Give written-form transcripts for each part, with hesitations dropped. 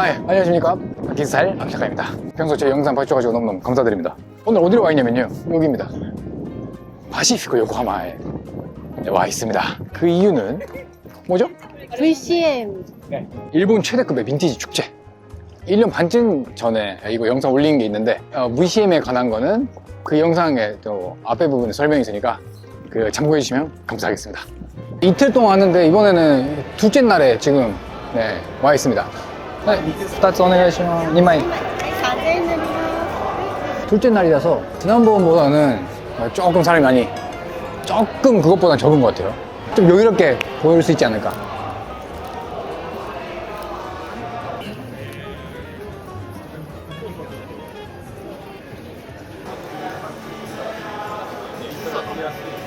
예. 안녕하십니까. 기살 박작가입니다. 평소 제 영상 봐주셔가지고 너무너무 감사드립니다. 오늘 어디로 와 있냐면요. 여기입니다. 파시피코 요코하마에 와 있습니다. 그 이유는 뭐죠? VCM. 일본 최대급의 빈티지 축제. 1년 반쯤 전에 이거 영상 올린 게 있는데 VCM에 관한 거는 그 영상에 또 앞에 부분에 설명이 있으니까 그 참고해 주시면 감사하겠습니다. 이틀 동안 하는데 이번에는 둘째 날에 지금 와 있습니다. 네, 2つお願いします。2枚 4,000円。 둘째 날이라서 지난번보다는 조금 사람이 많이 조금 그것보다는 적은 것 같아요. 좀 여유롭게 보일 수 있지 않을까.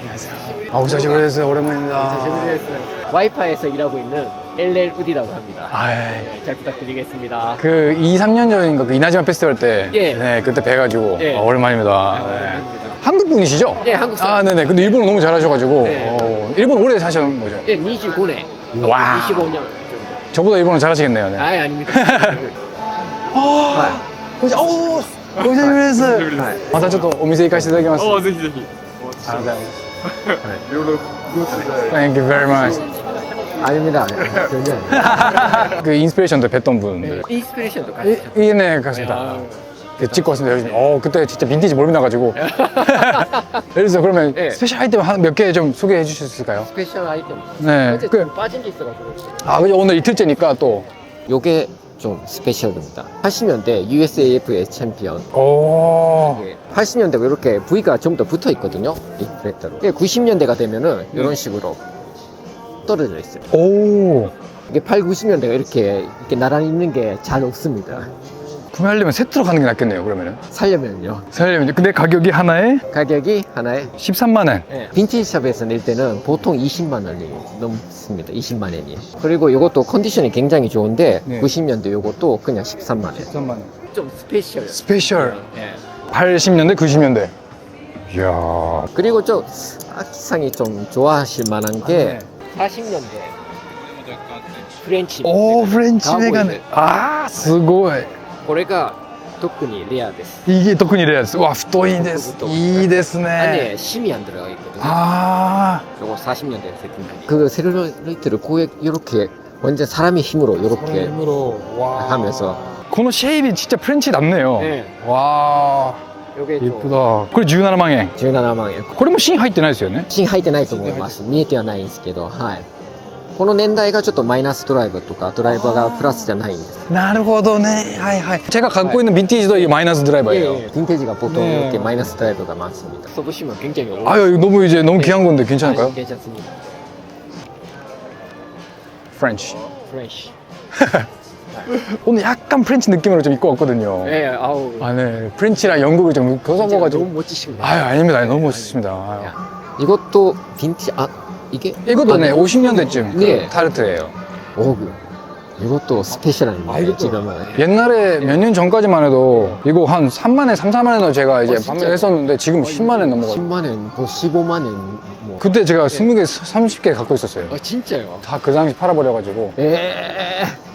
안녕하세요. 오久しぶりです. 오랜만입니다. 와이파이에서 일하고 있는 LL 우디라고 합니다. 아이, 잘 부탁드리겠습니다. 그 2, 3년 전인가 그 이나즈마 페스티벌 때 예. 네, 그때 뵈가지고 예. 오랜만입니다. 네. 한국 분이시죠? 예, 한국 사람. 아, 네네. 근데 일본어 너무 잘하셔가지고 네. 일본 오래 사셨는 거죠? 예, 25년. 와. 25년. 저보다 일본어 잘하시겠네요. 네. 아닙니다. 아, 오, 오久しぶりです. またちょっとお店行かせていただきます. ぜひぜひ。ありがとうございます. いろいろグッズで。 Thank you very much. 아닙니다. 전혀. 그 인스피레이션도 뵀던 분들. 인스피레이션도 같이. 네, 갔습니다. 찍고 왔습니다. 그때 진짜 빈티지 몰미 나가지고. 그래서 그러면 네. 스페셜 아이템 한 몇 개 좀 소개해 주실 수 있을까요? 스페셜 아이템. 네. 어제 좀 빠진 게 있어가지고. 그죠. 오늘 이틀째니까 또. 요게 좀 스페셜입니다. 80년대 USAF의 챔피언. 오. 80년대가 이렇게 V가 좀 더 붙어 있거든요. 이 브레터로. 90년대가 되면은 이런 식으로 떨어져 있어요. 오. 이게 8, 90년대가 이렇게 나란히 있는 게 잘 없습니다. 구매하려면 세트로 가는 게 낫겠네요, 그러면은. 살려면요. 살려면. 근데 가격이 하나에 가격이 하나에 13만 원. 빈티지 샵에서 낼 때는 보통 20만 원이 넘습니다. 20만 원이. 그리고 이것도 컨디션이 굉장히 좋은데 네. 90년대 이것도 그냥 13만 원. 13만 원. 좀 스페셜. 스페셜. 예. 80년대, 90년대. 이야. 그리고 좀 악상이 좀 좋아하실 만한 게 40년대 프렌치. 오, 프렌치 가보이네. 메가네. 아, すごい. これが特にレアです. 이게 덕분이 레아です. 와, 太いです.いいですね. 안에 심이 안 들어가 있거든요. 아. 요거 40년대 제품입니다. 그 세룰라이트를 이렇게 완전 사람의 힘으로 이렇게 힘으로. 와. 하면서 この 쉐입이 진짜 프렌치답네요. 네. 와. 요게 좀 예쁘다. これ17万円. 17万円。これも芯入ってないですよね. 芯入ってないと思います。見えてはないんですけど、はい。この年代がちょっとマイナスドライバーとかドライバーがプラスじゃないんです。 なるほどね. 하이. 제가 갖고 있는 빈티지도 이게 마이너스 드라이버예요. 빈티지가 보통 네. 이렇게 마이너스 드라이버가 많습니다. 써보시면 굉장히 아유, 이거 너무 귀한 건데 괜찮을까요? 괜찮습니다. 프렌치. 프레쉬. 오늘 약간 프렌치 느낌으로 좀 입고 왔거든요. 네, 아우. 아, 네. 프렌치랑 영국을 좀 섞어가지고. 너무 멋지십니다. 아유, 아닙니다. 너무 멋있습니다. 아유. 이것도 빈티 이게 이것도 네, 50년대쯤 네. 그 타르트예요. 오, 이것도 스페셜합니다. 지금은. 옛날에 몇 년 전까지만 해도 이거 한 3만 원, 3, 4만 원에 제가 이제 진짜요? 판매를 했었는데 지금 10만 원 넘어가지고. 10만 원, 뭐 15만 원, 뭐. 그때 제가 20개, 30개 갖고 있었어요. 진짜요? 다 그 당시 팔아버려가지고. 예.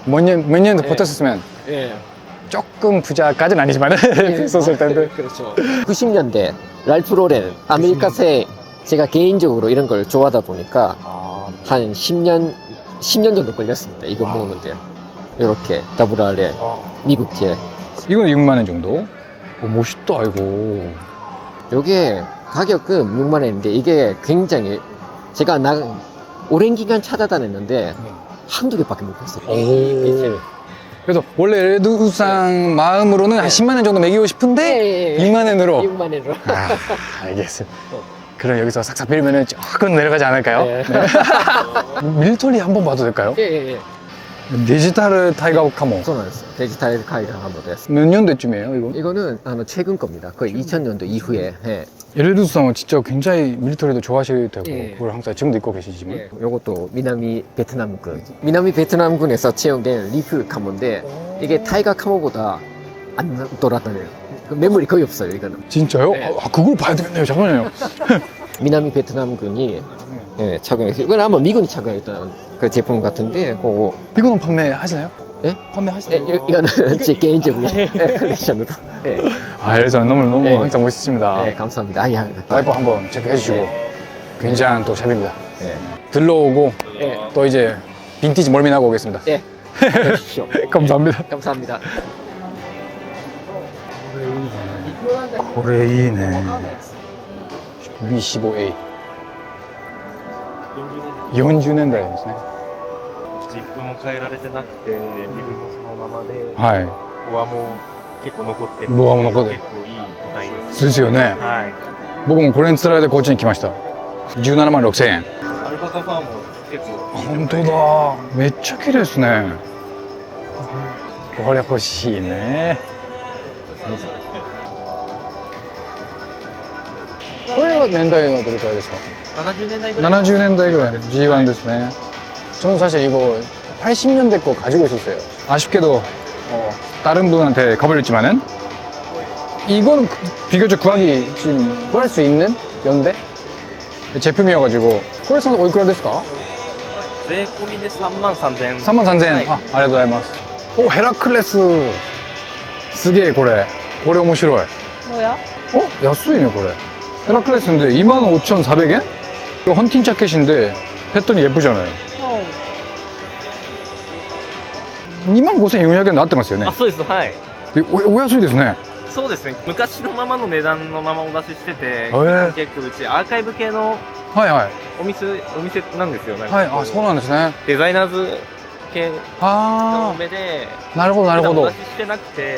몇 년 더 네. 버텼었으면 예. 조금 부자까지는 아니지만 했었을 텐데. 그렇죠. 90년대 랄프 로렌, 아메리카세 제가 개인적으로 이런 걸 좋아하다 보니까 한 10년 정도 걸렸습니다. 이거 모으는데. 이렇게 WR에 미국제. 이건 6만 원 정도? 멋있다, 이거. 요게 가격은 6만 원인데 이게 굉장히 제가 오랜 기간 찾아다녔는데 한두 개밖에 못 봤어요. 오. 그래서 원래 레드우상 마음으로는 한 10만 원 정도 매기고 싶은데 6만 원으로. 6만 원으로. 아, 알겠습니다. 그럼 여기서 싹싹 빌면은 조금 내려가지 않을까요? 네. 밀톨리 한번 봐도 될까요? 예. 디지털 타이거 카모. そうなんですよ。デジタル絵画ハンドです。 몇 년대쯤이에요, 이거? 이거는 최근 겁니다. 거의 2000년도 이후에. 예. 레드우상은 진짜 굉장히 밀리터리도 좋아하실 테고 예. 그걸 항상 지금도 입고 계시지만. 예. 요것도 미나미 베트남군. 미나미 베트남군에서 채용된 리프 카모인데 이게 타이거 카모보다 안 돌아다녀요. 그 매물이 거의 없어요, 이거는. 진짜요? 네. 아, 그걸 봐야 되겠네요. 잠깐만요. 미나미 베트남군이 예, 착용했어요. 이건 아마 미군이 착용했던 그 제품 같은데 그거 이거는 판매하시나요? 예? 판매하시나요? 이거는 제 개인적으로 컬렉션으로. 네. 아, 그래서 너무 네. 항상 멋있습니다. 네, 감사합니다. 아, 야, 와이프 한번 체크해 주시고 굉장한 또 샵입니다. 네. 들러오고 네. 또 이제 빈티지 멀미나고 오겠습니다. 네. 해주십시오. 감사합니다. 감사합니다. 코레이네. V15A 40年代ですね。ジップも変えられてなくて、リブもそのままで、はい。ボアも結構残ってる。ボアも残ってる結構いい個体です。ですよね。はい。僕もこれにつられてこっちに来ました。17万6千円。アルパカファーも結構。本当だ。めっちゃ綺麗ですね。これ欲しいね。これは年代はどれくらいですか70年代ぐらい。 70年代ぐらいG1 ですね. 저는 사실 이거 80년대 거 가지고 있었어요. 아쉽게도 다른 분한테 가버렸지만은 이거는 비교적 구하기 지금 구할 수 있는 연대 제품이어가지고. これさんおいくらですか税込みで33,000円。 33,000円、はいありがとうございます。お、ヘラクレスすげえこれ面白い。 뭐야? お、安いねこれ。ヘラクレス인데 25,400엔? 이거 헌팅 자켓인데 패턴이 예쁘잖아요. 어. 25,400엔 나ってますよねあ、。そうです。はい。お安いですね。そうですね。昔のままの値段のままお出ししてて、ー結構うちアーカイブ系のはいはい。お店なんですよ。なんかはい、あ、そうなんですね。デザイナーズ系のあ目で、ー、なるほどなるほど。おは出ししてなくて、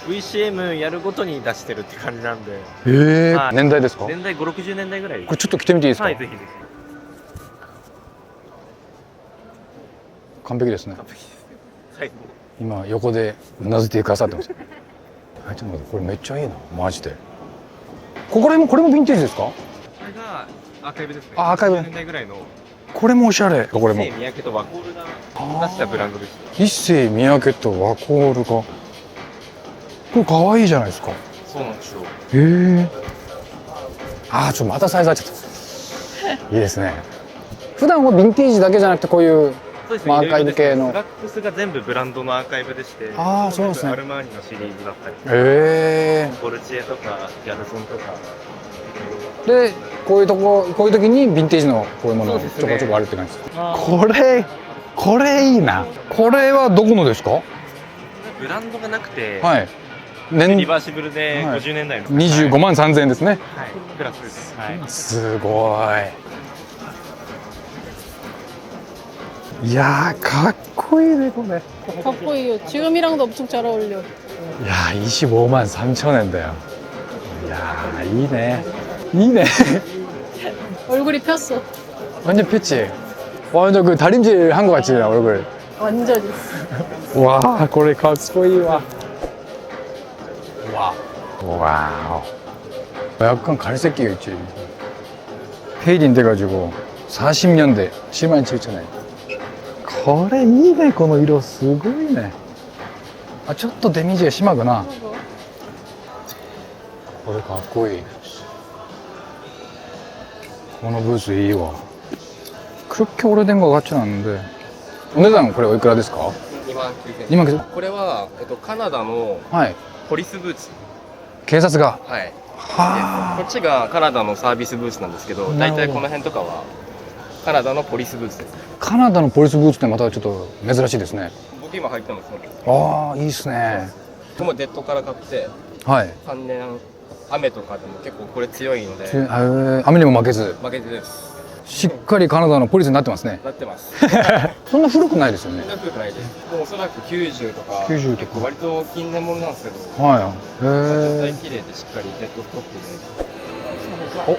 い。 VCM やるごとに出してるって感じなんで、はい、年代ですか？年代5、60年代ぐらい。これちょっと着てみていいですか？はい、ぜひぜひ。完璧ですね。完璧です。最後。今横でうなずいてくださってます。はい、ちょっと待って、これめっちゃいいな、マジで。これもヴィンテージですか？これがアーカイブですね。あ、アーカイブ60年代ぐらいのこれもおしゃれ。これも一世三宅とワコールが出したブランドです。一世三宅とワコールが。これ可愛いじゃないですか。そうなんですよ。へえ。あー、ちょっとまたサイズ合っちゃった。いいですね。普段はヴィンテージだけじゃなくてこういうそうですまあアーカイブ系のスラックスが全部ブランドのアーカイブでして、あー、そうなんですねアルマーニのシリーズだったり、へボルチエとかギャルソンとか。え。でこういう時にヴィンテージのこういうものがそうですねちょこちょこあるって感じです。あーこれいいな。これはどこのですか？ブランドがなくて、はい。リ年バーシブルではい50年代の、 25万3000円ですね。はい、クラスです。はい。すごい。いやー、かっこいいねこれ。 덕보이요. 지금이랑도 엄청 잘 어울려. 야, 25만 3천 엔다요. 야, 이네. 이네. 얼굴이 폈어. 완전 폈지? 완전 그 다림질 한 거 같지, 얼굴. 완전히. 와,これ かっこいいわ. 와. 와우. 약간 갈색기가 있지. 페이딩 돼가지고 40년대 77,000엔. これいいね、この色すごいね。あ、ちょっとデミジがしまぐな。これかっこいい。このブースいいわ。그렇게 오래된 것 같지는 않은데. お値段これおいくらですか29,000 2万9千これは、カナダのはい。ポリスブーツ。警察が。はい。はこっちがカナダのサービスブーツなんですけど、なるほど大体この辺とかはカナダのポリスブーツです。あ。カナダのポリスブーツってまたちょっと珍しいですね。僕今入ってますね。ああ、いいっすね。もうデッドから買って、はい。 3年雨とかでも結構これ強いので、雨にも負けず、負けてです。しっかりカナダのポリスになってますね。なってます。そんな古くないですよね。そんな古くないです。もうおそらく90とか、 90とか結構割と近年ものなんですけど、はい。へ絶対綺麗でしっかりデッドストップで。おそ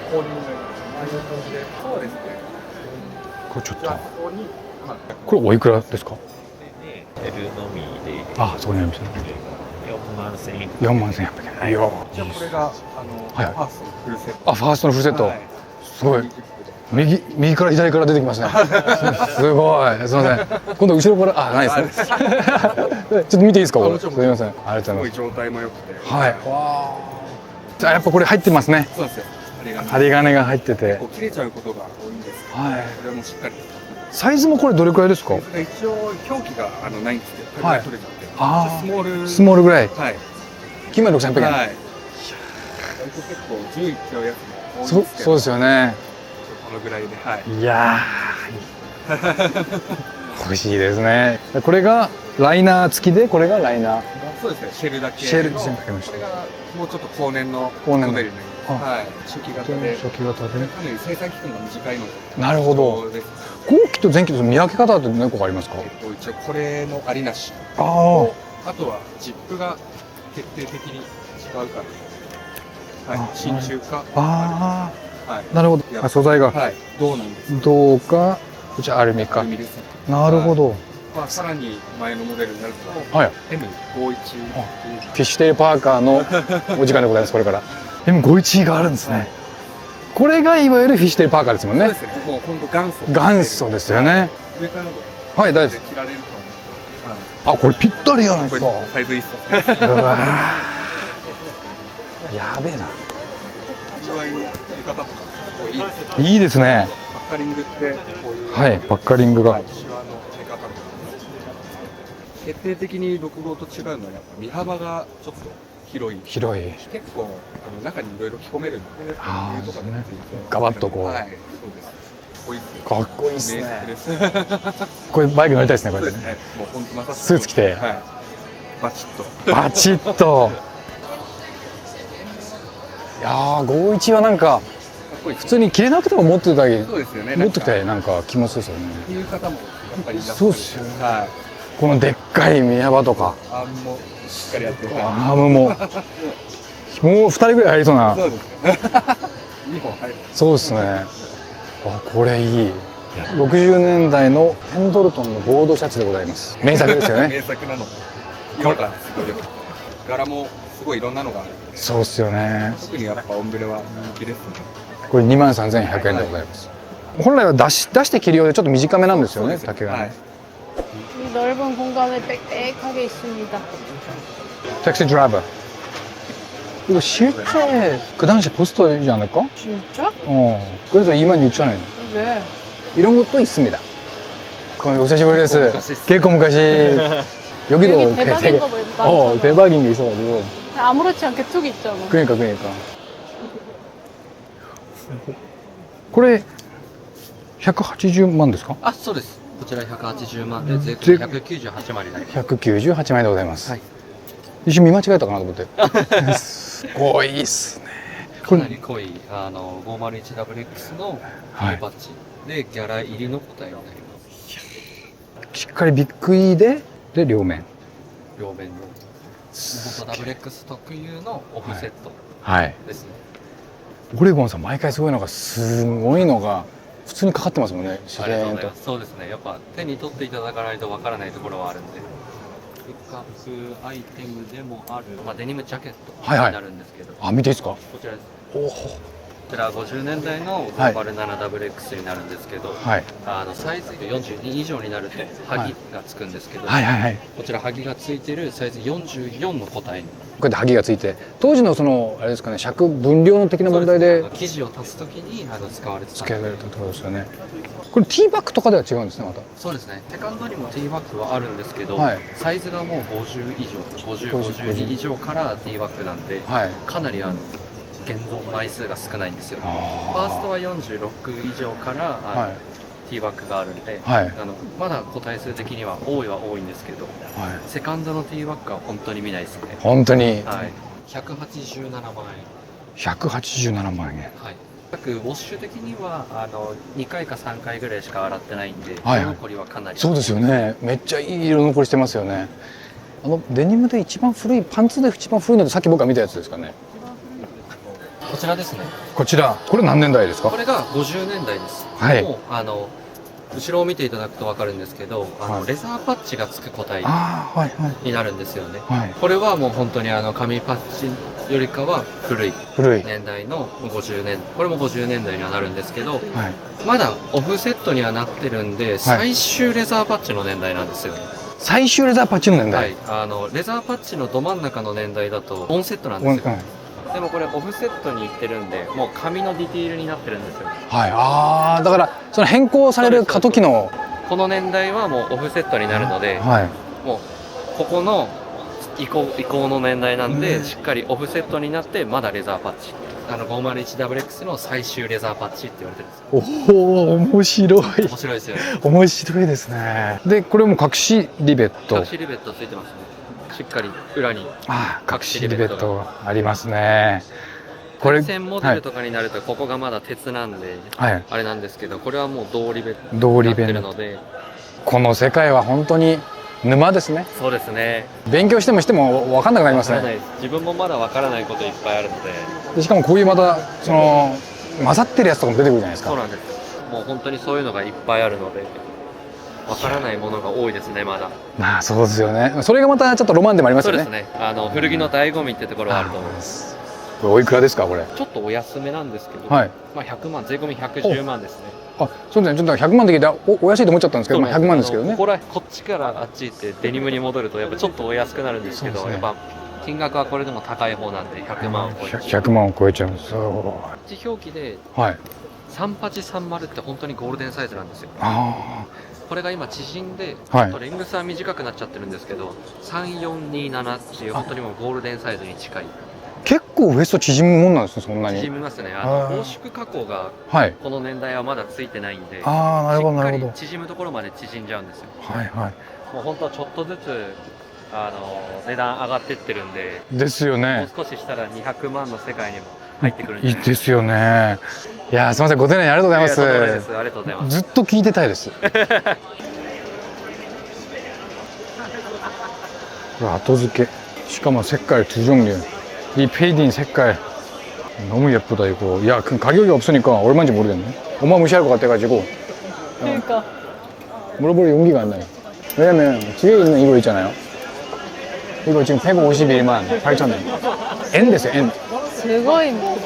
うですね。これちょっと。これおいくらですか？ L のみであ、そこにありますね。 4万1000円。 41,800円。いいよ。じゃあこれがはいファーストのフルセット。あ、ファーストのフルセット。はいすごい。右から左から出てきますね。すごい。すみません。今度後ろから、あ、ないですね。ちょっと見ていいですか？これ。すみません。ありがとすごいうございます。状態も良くて。はい。わあ。じゃあやっぱこれ入ってますね。そうなんですよ。あれが針金が入ってて。こう切れちゃうことが多いんですけど、はい。これもしっかりサイズもこれどれくらいですか？一応表記がないんですけど、はい取れちゃって。あスモール。スモールぐらい。はい。 96,800円。はい。割と結構10いっちゃうやつも多いんですけど。そうですよね。このぐらいで、はい。いやー、欲しいですね。これがライナー付きで、これがライナー。そうですね、シェルだけの。シェル全部かけましたこれがもうちょっと後年の後年のモデルになります。あはい。初期型で。初期型で。かなり生産期間が短いので。なるほどそうです。後期と前期と見分け方って何個かありますか？一応これのありなし。ああとはジップが決定的に違うから。はい。真鍮か。あはい。ー、なるほど。あ、素材が。はい。銅なんです。銅か、こちらアルミか。アルミですね。なるほど。まあ、さらに前のモデルになると、はい。 M51 っていうフィッシュテールパーカーのお時間でございます、これから。M51 があるんですね。これがいわゆるフィッシュテールパーカーですもんね。そうですね。もう本当元祖。元祖ですよね。上からのはい、大丈で着られると思夫。あ、これぴったりやないう。ですか。これサイズ一冊。うわーやべえな。一番浴衣とかすごいいいですよ。いいですね。バッカリングってこういうはい、バッカリングが。シワの寝方とか。決定的に6号と違うのはやっぱ身幅がちょっと広い。広い。結構中にいろいろ着込めるので、あーとかねガバッとこうはい、そうです。こういうかっこいいっす名ね。作です。これバイク乗りたいですね、これね。そうですね。もう本当まさしくスーツ着てはい。バチッと。バチッと。いやー、51はなんか、かっこいい。普通に着れなくても持ってたり、そうですよね。持ってきたい。りなんか気持ちですよね。っていう方もやっぱりいらっしゃる。そうっすよねはい。このでっかい身幅とか、アームもしっかりやってる。アームも、もう2人ぐらい入りそうな。そうですね。2本入る。そうですね。あ、これいい。60年代のペンドルトンのボードシャツでございます。名作ですよね。名作なの。色がすごいよくて柄もすごいいろんなのがある。そうっすよね。特にやっぱオンブレは人気ですね。これ23,100円でございます。本来は出して着るようでちょっと短めなんですよね、丈がはいね。。 이 넓은 공간에 빽빽하게 있습니다. 택시 드라이버. 이거 실제 그 당시 포스터이지 않을까? 진짜? 그래서 26,000원. 왜? 이런 것도 있습니다. 그럼 요새 시골에서 개코 무가시 여기도 여기 대박인 되게 거 많잖아. 대박인 게 있어가지고. 아무렇지 않게 툭 있잖아. 그러니까. 그래 180만 ですか?あ、そうです。こちら180万で税税込み198万になります。 198万円でございます。はい一瞬見間違えたかなと思って。すごいっすね。かなり濃い501WX のはいバッジでギャラ入りの答えになります。しっかりビッグ E で両面。両面の本当 WX 特有のオフセットはい。ですね。オレゴンさん毎回すごいのが普通にかかってますもんね。自ありがとう然とございま。す。そうですね。やっぱ手に取っていただかないとわからないところはあるんで。ピックアップアイテムでもある、デニムジャケットはいはいになるんですけど、あ、見ていいですか？こちらです。おお。こちら50年代のグローバル 7WX になるんですけど、はい。サイズ42以上になると萩がつくんですけど、はい。こちら萩がついてるサイズ44の個体にこうやって萩がついて、当時のあれですかね、尺分量の的な問題で生地を足すときに使われてた付けられたってことですよね。これティーバッグとかでは違うんですね、また。そうですね。セカンドにもティーバッグはあるんですけど、はいサイズがもう50以上、52以上からティーバッグなんで、はい。かなり現存枚数が少ないんですよ。フあァーストは46以上からあ。はい。ティーバッグがあるんで、はい。まだ個体数的には多いんですけど、はい。セカンドのティーバッグは本当に見ないですね。本当にはい。187万187万円。円。はい。約ウォッシュ的には2回か3回ぐらいしか洗ってないんで、はい色残りはかなり。そうですよね。めっちゃいい色残りしてますよね。デニムで一番古い、パンツで一番古いのってさっき僕が見たやつですかね。こちらですね。こちら、これ何年代ですか？これが50年代です。はいもう後ろを見ていただくと分かるんですけど、はいレザーパッチがつく個体ああ、はいはい。になるんですよね。はい。これはもう本当に紙パッチよりかは古い古い。年代の50年、これも50年代にはなるんですけど、はい。まだオフセットにはなってるんで、最終レザーパッチの年代なんですよ。最終レザーパッチの年は代。い。レザーパッチのど真ん中の年代だとオンセットなんですよ。でもこれオフセットにいってるんで、もう紙のディティールになってるんですよ。はい。ああ、だから、その変更される過渡期の、この年代はもうオフセットになるので、はい。もうここの移行の年代なんで、しっかりオフセットになってまだレザーパッチ。501WX の最終レザーパッチって言われてるんですよ。おお、面白い。面白いですよね。面白いですね。で、これも隠しリベット隠。しリベットついてますね。しっかり裏に。ああ、隠しリベットありますね。これ、対戦モデルとかになるとここがまだ鉄なんで、はい。あれなんですけど、これはもう銅リベット銅リになってベット。るので、この世界は本当に沼ですね。そうですね。勉強しても分かんなくなりますね。わからないです。自分もまだわからないこといっぱいあるので、でしかもこういうまた、その、混ざってるやつとかも出てくるじゃないですか。そうなんです。もう本当にそういうのがいっぱいあるので、わからないものが多いですね、まだ。まあ、そうですよね。それがまたちょっとロマンでもありますよね。そうですね。古着の醍醐味ってところはあると思います。これおいくらですか、これ。ちょっとお安めなんですけど、はい。まあ100万、税込み110万ですね。あ、そうですね。ちょっと100万で聞いたらお安いと思っちゃったんですけど、まあ100万ですけどね。こっちからあっち行ってデニムに戻るとやっぱちょっとお安くなるんですけど、そうですねやっぱ金額はこれでも高い方なんで100万を超えて、 100万を超えちゃうんですよ。こっち表記ではい。 3830って本当にゴールデンサイズなんですよ。あこれが今縮んで、はいちょっとレングスは短くなっちゃってるんですけど、3427っていう本当にもうゴールデンサイズに近い。あ、結構ウエスト縮むもんなんですね、そんなに。縮みますね。あー濃縮加工がはい。この年代はまだついてないんで、ああ、なるほど、なるほどしっか。り縮むところまで縮んじゃうんですよ。はいはもう本当はちょっとずつ値段上がってってるんで、い。ですよもうね。少ししたら200万の世界にも入ってくるんいいですよね。いやー、すみません、ご丁寧にありがとうございます。ありがとうございます。ありがとうございます。ずっと聞いてたいです。これ後付け。しかも색깔 두 종류. 이 페이딘 색깔 너무 예쁘다 이거. 야, 그 가격이 없으니까 얼마인지 모르겠네. 어마무시할 것 같아가지고 그러니까. 물어볼 용기가 안 나요. 왜냐면 뒤에 있는 이거 있잖아요. 이거 지금 151만 8천 원. N 됐어요, N. すごいね。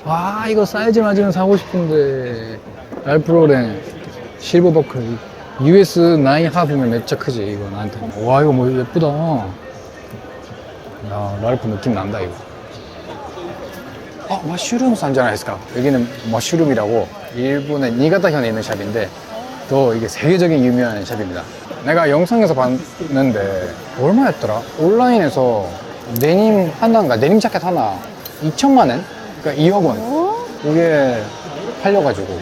와, 이거 사이즈 맞으면 사고 싶은데. 랄프 로렌 실버 버클 US 9 하프면 진짜 크지 이거 나한테. 와, 이거 뭐 예쁘다. 야, 랄프 느낌 난다 이거. 아, 머쉬룸 산잖아요. 여기는 머쉬룸이라고 일본의 니가타현에 있는 샵인데 또 이게 세계적인 유명한 샵입니다. 내가 영상에서 봤는데 얼마였더라? 온라인에서 데님 하나인가 데님 자켓 하나 2천만 원? 그러니까 2억 원. 어? 이게 팔려가지고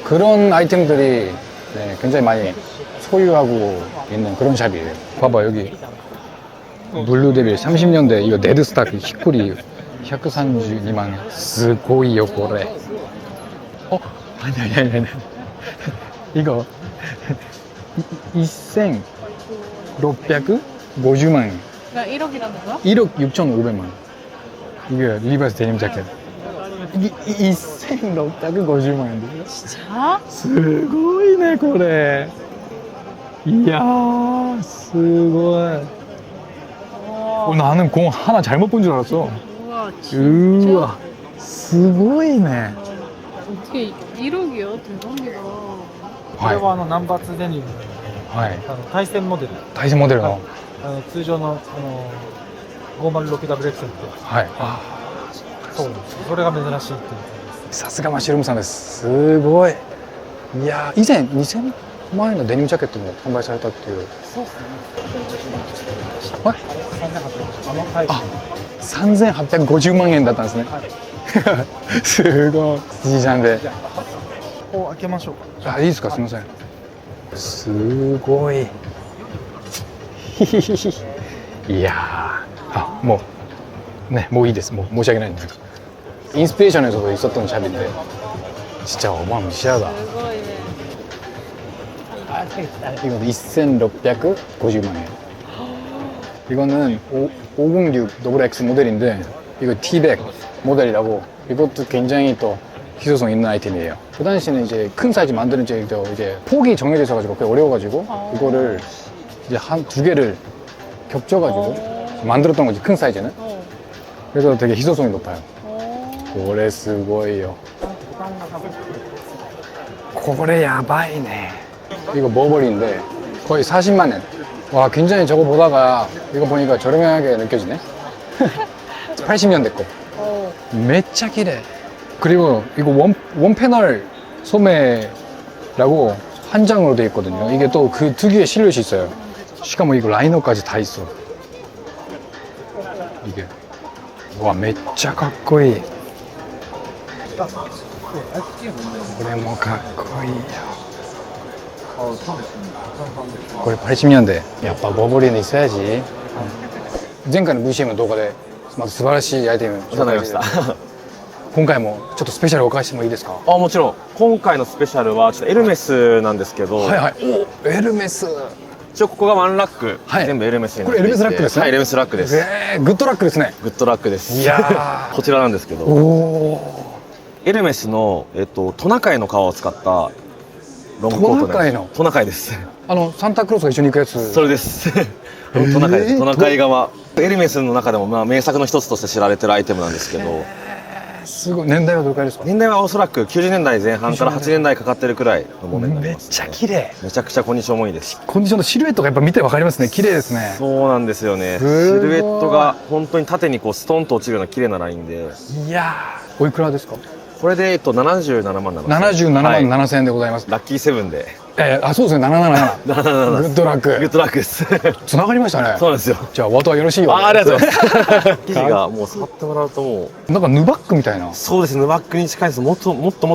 그런 아이템들이 네, 굉장히 많이 소유하고 있는 그런 샵이에요. 봐봐 여기 블루데빌 30년대 이거 네드스타크 히쿠리 132만すごいよこれ. 아니 이거 1650만 원. 그러니까 1억이라는 거야? 1억 6,500만 원. 이게 리바이스 데님 자켓. 이게 1650만 원인데요. 진짜? すごいねこれ. 이야, すごい. 나는 공 하나 잘못 본 줄 알았어. 우와, 진짜? 우와, すごいね. 어떻게 1억이요? 대박이다. これはナンバー2デニムはい。対戦モデル対戦モデルの。通常の506WX ってはい。そうなんですそれが珍しいっていうことですさすがマッシュルームさんです。すごい。いやー、以前2000万円のデニムジャケットも販売されたっていう。そうっすね。はい。 あのタイプあ、3850万円だったんですね。すごい。じいちゃんで。ここ開けましょうかあ、いいですか、すみません。すごい。いやー、아、 もう、ね、もういいです。もう申し訳ないんだけど。 인스피레이션에서도 있었던 샵인데 진짜 어마무시하다. すごいね。 이건 2650만 원. 이거는 506 더블 X 모델인데 이거 T100 모델이라고 이것도 굉장히 또 희소성 있는 아이템이에요. 그 당시에는 이제 큰 사이즈 만드는 이제 폭이 정해져 있어가지고 꽤 어려워가지고 이거를 이제 한 두 개를 겹쳐가지고 만들었던 거지, 큰 사이즈는. 그래서 되게 희소성이 높아요. これすごいよ。これやばいね。이거 머버리인데 거의 40만 원. 와, 굉장히 저거 보다가 이거 보니까 저렴하게 느껴지네. 80년대 거. 어. めっちゃ綺麗. 그리고 이거 원 패널 소매라고 한 장으로 되어 있거든요. 이게 또 그 특유의 실루엣이 있어요. 시카모 이거 라이너까지 다 있어. 이게. 와, めっちゃかっこいい. これもかっこいいよ. これ 80년대. やっぱボブリンで있어야지. 前回の VCM の動画でまた素晴らしいアイテム紹介して今回もちょっとスペシャルお伺いしてもいいですか？もちろん今回のスペシャルはちょっとエルメスなんですけど、はいはい。お、エルメス。一応ここがワンラック、はい、全部エルメスになっていて、これエルメスラックですね。はい、エルメスラックです。グッドラックですね。グッドラックです。いやこちらなんですけど、エルメスのトナカイの皮を使ったロングコートで。トナカイの？トナカイです。サンタクロースが一緒に行くやつ。それです。トナカイです。トナカイ側。エルメスの中でもまあ名作の一つとして知られてるアイテムなんですけど。すごい。年代はどれくらいですか？年代はおそらく90年代前半から8年代かかってるくらいのものになります、めっちゃ綺麗。めちゃくちゃコンディションもいいです。コンディションのシルエットがやっぱ見てわかりますね。綺麗ですね。そうなんですよね。シルエットが本当に縦にこうストンと落ちるような綺麗なラインで。いやー。おいくらですか？これで77万7千円。77万7千円でございます。ラッキーセブンで。あ、そうですね。777。グッドラック。グッドラックです。つながりましたね。そうなんですよ。じゃあお後はよろしいようで。ありがとうございます。生地がもう触ってもらうともうなんかヌバックみたいな。そうですね。ヌバックに近いです。もっと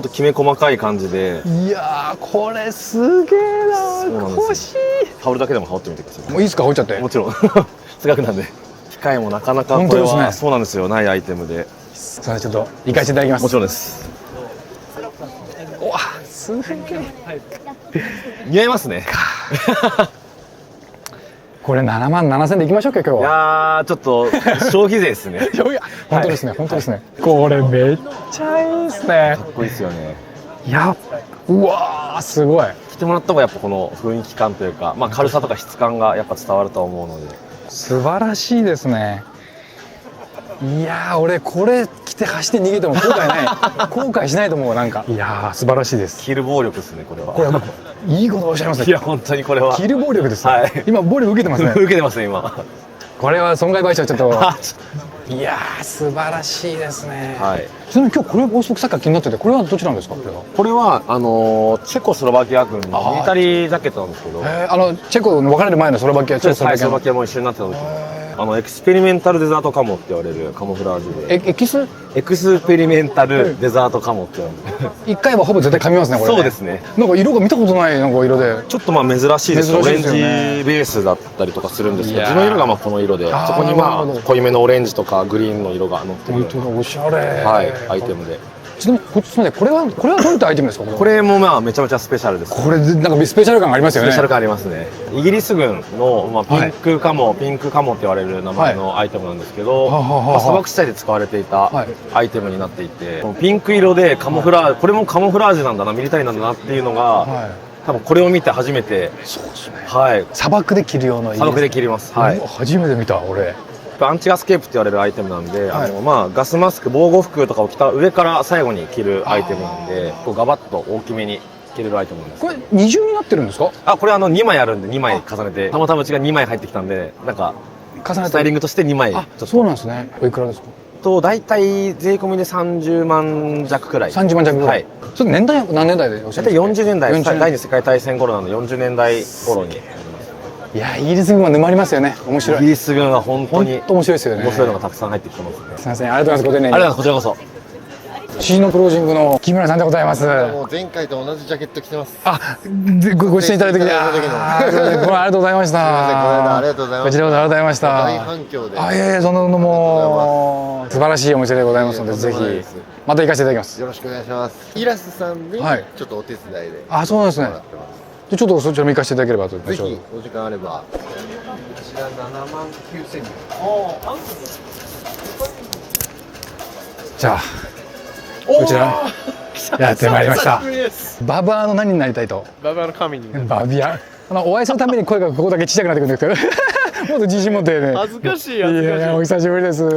きめ細かい感じで。いやー、これすげえな。欲しい。羽織るだけでも羽織ってみてください。もういいですか？羽織っちゃって。もちろん。せっかくなんで。機械もなかなかこれはそうなんですよ。ないアイテムで。それちょっと行かせていただきます。もちろんです。わ、すげえ。似合いますね。これ7万7千でいきましょうか今日は。いやー、ちょっと消費税ですね。いや、本当ですね、本当ですね。これめっちゃいいですね。かっこいいですよね。うわー、すごい。着てもらった方がやっぱこの雰囲気感というか、まあ軽さとか質感がやっぱ伝わると思うので。素晴らしいですね。いやー、俺これ着て走って逃げても後悔ない。後悔しないと思う。なんかいやー、素晴らしいです。着る暴力ですね、これは。これいいことおっしゃいますね。いや、本当にこれは着る暴力です。はい。今暴力受けてますね。受けてますね、今。これは損害賠償ちょっと。いやー、素晴らしいですね。はい。ちなみに今日これ僕さっき気になってて、これはどちらなんですか？これはチェコスロバキア軍のミリタリージャケットなんですけど。チェコの別れる前のスロバキア、チェコスロバキアも一緒になってた時。エクスペリメンタルデザートカモって言われるカモフラージュで。エクスペリメンタルデザートカモって言われる。一回はほぼ絶対噛みますね、これ。そうですね。なんか色が見たことないなんか色で。ちょっとまあ珍しいです。オレンジベースだったりとかするんですけど、地の色がまあこの色で、そこにまあ濃いめのオレンジとかグリーンの色が乗ってる。本当だ、おしゃれ。はい、アイテムで。ちなみにこれはどういったアイテムですか？これもまあめちゃめちゃスペシャルです。これなんかスペシャル感がありますよね。スペシャル感ありますね。イギリス軍のまあピンクカモって言われる名前のアイテムなんですけど、砂漠地帯で使われていたアイテムになっていて、ピンク色でカモフラージュ、これもカモフラージュなんだな、ミリタリーなんだなっていうのが、多分これを見て初めて。そうですね。はい。砂漠で着る用の。砂漠で着ります。はい。初めて見た俺。アンチガスケープって言われるアイテムなんで、まあガスマスク、防護服とかを着た上から最後に着るアイテムなんで、こうガバッと大きめに着れるアイテムなんです。これ二重になってるんですか？これ2枚あるんで2枚重ねて、たまたまうちが2枚入ってきたんで、なんかスタイリングとして2枚。そうなんですね。おいくらですか？大体税込みで30万弱くらい。30万弱ぐらい。はい。それ年代何年代でおっしゃるんですか？大体40年代、第二次世界大戦頃なので40年代頃に。いや、イギリス軍は沼りますよね。面白い。イギリス軍は本当に面白いですよね。面白いのがたくさん入ってきてますね。すみません、ありがとうございます。ご丁寧に。ありがとうございます。こちらこそ。シーノクロージングの木村さんでございます。もう前回と同じジャケット着てます。ご出演いただいた時に。ありがとうございました。ありがとうございました。こちらこそありがとうございました。大反響で。そのも素晴らしいお店でございますので、ぜひまた行かせていただきます。よろしくお願いします。イラスさんでちょっとお手伝いで。そうなんですね。ちょっとそちらも行かせていただければと。ぜひお時間あれば。こちら7万9千円。じゃあこちらやってまいりました。ババアの何になりたいと？ババアの神に。バビア。お会いするために声がここだけ小さくなってくるんですけど、もっと自信持ってね。恥ずかしい。いやお久しぶりです。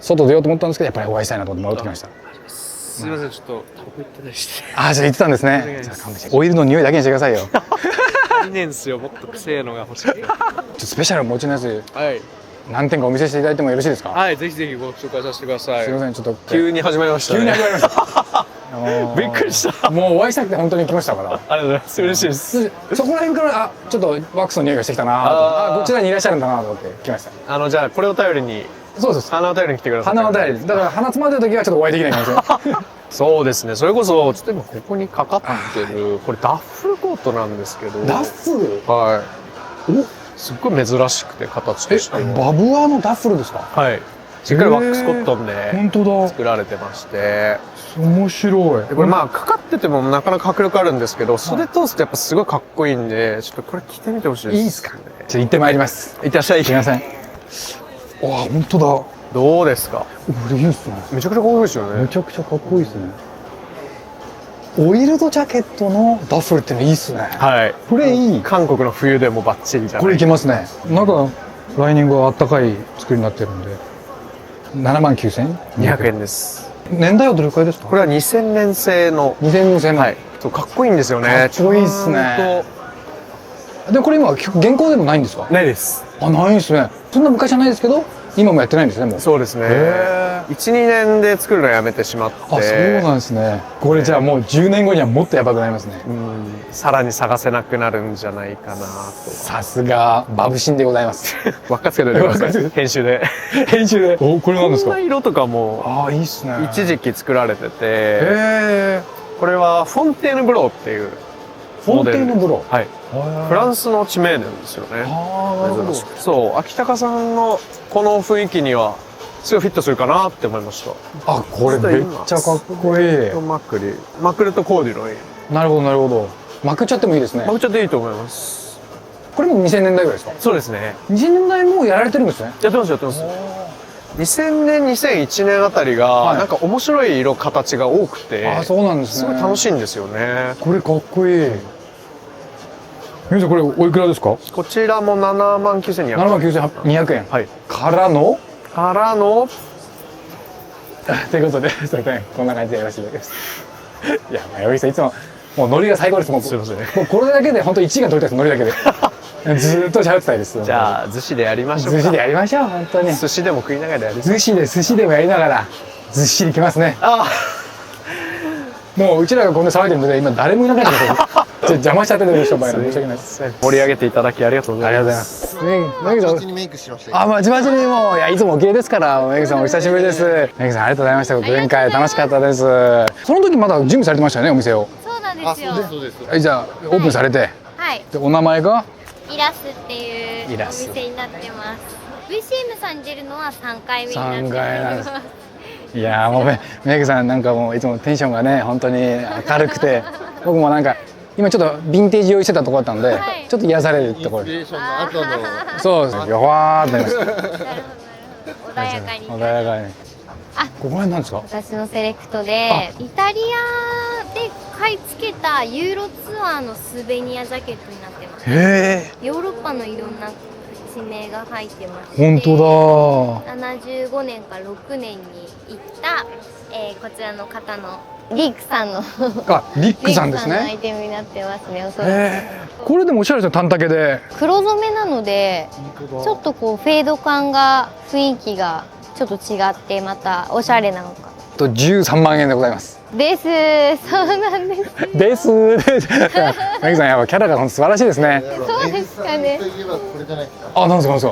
外出ようと思ったんですけど、やっぱりお会いしたいなと思って戻ってきました。すみません、ちょっとタバコ行ってないし。じゃあ言ってたんですね。オイルの匂いだけにしてくださいよ。いいねんすよ。もっと癖のが欲しい。スペシャル持ちのやつはい。何点かお見せしていただいてもよろしいですか？はい、ぜひぜひご紹介させてください。すいません、ちょっと急に始まりましたね。急に始まりましたびっくりした。もうお会いしたくて本当に来ましたから。ありがとうございます。嬉しいです。そこら辺からちょっとワックスの匂いがしてきたなと、こちらにいらっしゃるんだなと思って来ました。じゃあこれを頼りに、そうです。鼻を頼りに来てください。鼻は大事だから鼻詰まってる時はちょっとお会いできないかもしれない。そうですね。それこそちょっと今ここにかかってるこれダッフルコートなんですけど。ダッフル？はい。すっごい珍しくて形としても。バブアのダッフルですか？はい。しっかりワックスコットンで本当だ。作られてまして。面白い。でこれまあかかっててもなかなか迫力あるんですけど、袖通すとやっぱすごいかっこいいんで、ちょっとこれ着てみてほしいです。いいですか？じゃあ行ってまいります。いってらっしゃい。すみません。わあ本当だ。どうですか？これいいですね。めちゃくちゃかっこいいですよね。めちゃくちゃかっこいいですね。オイルドジャケットのダッフルってのいいっすね。はい。これいい。韓国の冬でもバッチリじゃない。これいけますね。なんかライニングはあったかい作りになってるんで。79,200円です。年代はどれくらいですか？これは2000年製の。2000年製の。はい。そうかっこいいんですよね。かっこいいっすね。でこれ今現行でもないんですか？ないです。あ、ないですね。そんな昔じゃないですけど、今もやってないんですね。もう。そうですね。1、2年で作るのやめてしまって。あ、そうなんですね。これじゃあもう10年後にはもっとやばくなりますね。さらに探せなくなるんじゃないかなと。さすがバブシンでございます。輪っかつけておいてください。編集で。編集で。お、これなんですか？こんな色とかも。ああ、いいっすね。一時期作られてて。これはフォンテーヌブローっていう。フォンテーヌブロー。はい。フランスの地名なんですよね。珍しく。そう、秋高さんのこの雰囲気にはすごいフィットするかなって思いました。あ、これめっちゃかっこいい。まくりとコーデュロイ。なるほどなるほど。まくっちゃってもいいですね。まくっちゃっていいと思います。これも2000年代ぐらいですか？そうですね。2000年代もやられてるんですね。やってますやってます。2000年2001年あたりがなんか面白い色形が多くて、あ、そうなんですね。すごい楽しいんですよね。これかっこいい。皆さんこれおいくらですか？こちらも79,200円。79,200円。はい。からのということで、すいません、こんな感じでよろしいです。いや、山口さんいつももうノリが最高です。もうすいません。もうこれだけで本当1時間取りたいです。ノリだけで。ずーっと喋ってたいです。じゃあ寿司でやりましょうか。寿司でやりましょう。本当に。寿司でも食いながらやりましょう。寿司でもやりながらずっしりきますね。あもううちらがこんな騒いでるので今誰もいなかったです。邪魔しちゃってる人ばかり申し訳ないです。盛り上げていただきありがとうございます。ありがとうございます。メグさん。バチにメイクしました。あ、バチバチにもういやいつもお綺麗ですから。メグさんお久しぶりです。メグさんありがとうございました。前回楽しかったです。その時まだ準備されてましたよね、お店を。そうなんですよ。そうです。じゃあオープンされて。はい。でお名前がイラスっていうおイラス店になってます。VCM さんに出るのは3回目になって3回なんですます。いやーもうメグさんなんかもういつもテンションがね本当に明るくて僕もなんか今ちょっとヴィンテージ用意してたところだったんで、はいちょっと癒されるところインスピレーションの後のそうですよわーってなりましたなるほど穏やかに。穏やかにあここら辺なんですか？私のセレクトでイタリアで買い付けたユーロツアーのスベニアジャケットになってます。へえヨーロッパのいろんな地名が入ってます。本当だ75年から6年に行った、こちらの方のリークさんのあリックさんですリークさんのアイねテムになってますね。おそらくこれでもおしゃれですね短丈で黒染めなのでちょっとこうフェード感が雰囲気がちょっと違ってまたおしゃれなのかと13万円でございますですそうなんですですメグさんやっぱキャラが本当素晴らしいですねそうですかねといえばこれじゃないですか。あなんですかな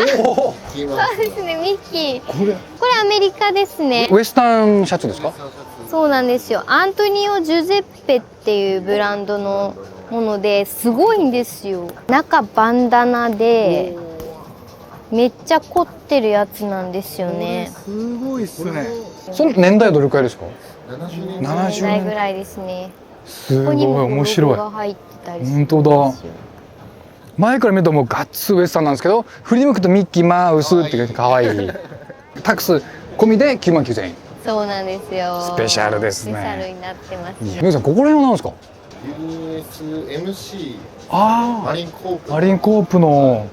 んですかおおそうですねミッキーこれこれアメリカですねウエスタンシャツですか？そうなんですよアントニオ・ジュゼッペっていうブランドのものですごいんですよ中バンダナでめっちゃ凝ってるやつなんですよねすごいっすねその年代はどれくらいですか70年年代ぐらいですねすごいここにも面白いロゴが入ってたりするん本ですよ当だ前から見るともうガッツウエスタンなんですけど振り向くとミッキーマウスっていうかわいいタクス込みで99,000円そうなんですよスペシャルですねスペシャルになってますメグさんここら辺は何ですか？ USMC あマリンコープマリンコープの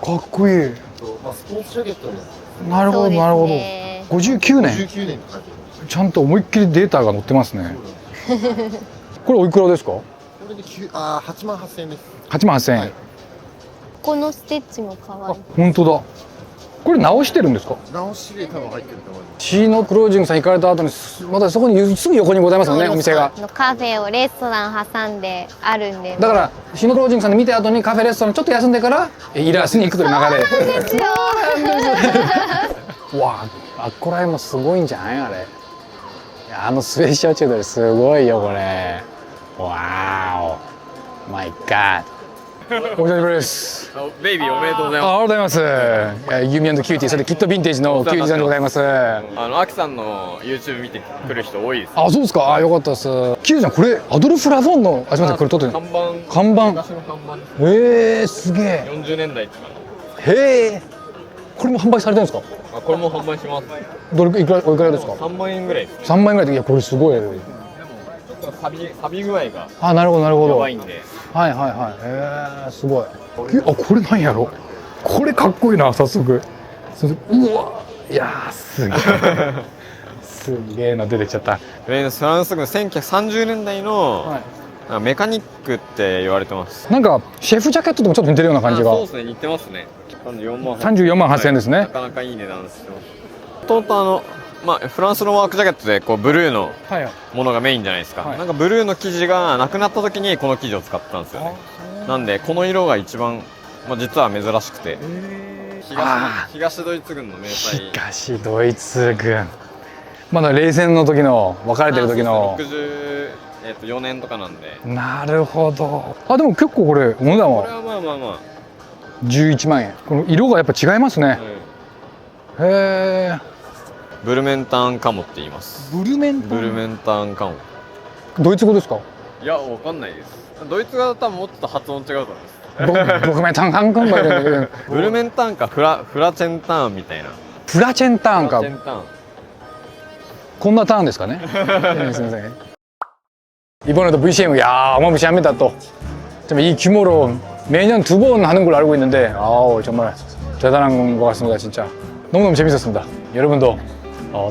かっこいいと、まあ、スポーツジャケットです。なるほどなるほど59年19年って書いてちゃんと思いっきりデータが載ってますねこれおいくらですか？これで8万8000円です。 8万8000円、このステッチも可愛い。本当だ。これ直してるんですか？直しで多分入ってると思います。シーノクロージングさん行かれた後にまたそこにすぐ横にございますよね、お店が。カフェをレストラン挟んであるんで。だからシーノクロージングさんで見た後にカフェレストランちょっと休んでからイラスに行くという流れ。そうなんですよ。わあ、あっこら辺もすごいんじゃないあれ。いや、あのスペーシャルチュードルすごいよこれ。わーお、マイガー。お久しぶりです。ベイビーおめでとうございあ、ありがとうございます。ユミ&キューティー、それキットヴィンテージのキューティーさんでございます。アキさんの YouTube 見てくる人多いです。あ、そうですか。あ、よかったです。キューティーさん、これアドルフ・ラフォンの、あ、すみません、これ撮ってる。看板。看板。昔の看板。すげえ。 40年代とかの。へえ。これも販売されてるんですか？あ、これも販売します。どれいくらおいくらですか3万円ぐらいです。 3万円ぐらいで、いや、これすごい。ちょっと錆び具合があ、なるほどなるほど。やばいんで。はいはいはい。すごい。あ、これなんやろ。これかっこいいな、早速。うわ、いやー、すげえ。すげえの出てきちゃった。フランス軍1930年代のメカニックって言われてます。なんかシェフジャケットともちょっと似てるような感じが。そうですね、似てますね。34万8000円ですね。なかなかいい値段ですよ。もともとフランスのワークジャケットでこうブルーのものがメインじゃないですか、はい、なんかブルーの生地がなくなった時にこの生地を使ったんですよね。なんでこの色が一番、実は珍しくて、東ドイツ軍の迷彩。東ドイツ軍、まだ冷戦の時の分かれてる時の64年とかなんで。なるほど。あ、でも結構これお値段はこれはまあまあまあ11万円。この色がやっぱ違いますね、へえ。ブルメンタンカモって言います。ブルメンタンカモ。ドイツ語ですか？いや、わかんないです。ドイツ語だったらもうちょっと発音違うと思います。ブルメンタンカンカンバイでブルメンタンかフラチェンターンみたいな。フラチェンターンか。フラチェンターン。こんなターンですかね。すみません。이번에도 VCM, 야, 어마무시합니다 또. 이 규모로 매년 2번 하는 걸로 알고 있는데, 아우, 정말 대단한 것 같습니다, 진짜. 너무너무 재밌었습니다. 여러분도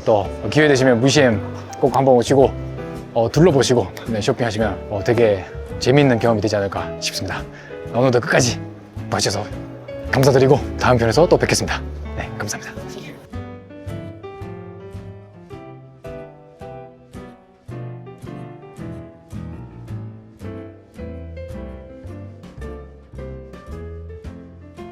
또 기회 되시면 VCM 꼭 한번 오시고 둘러보시고 쇼핑하시면 되게 재미있는 경험이 되지 않을까 싶습니다. 오늘도 끝까지 봐주셔서 감사드리고 다음 편에서 또 뵙겠습니다. 네, 감사합니다.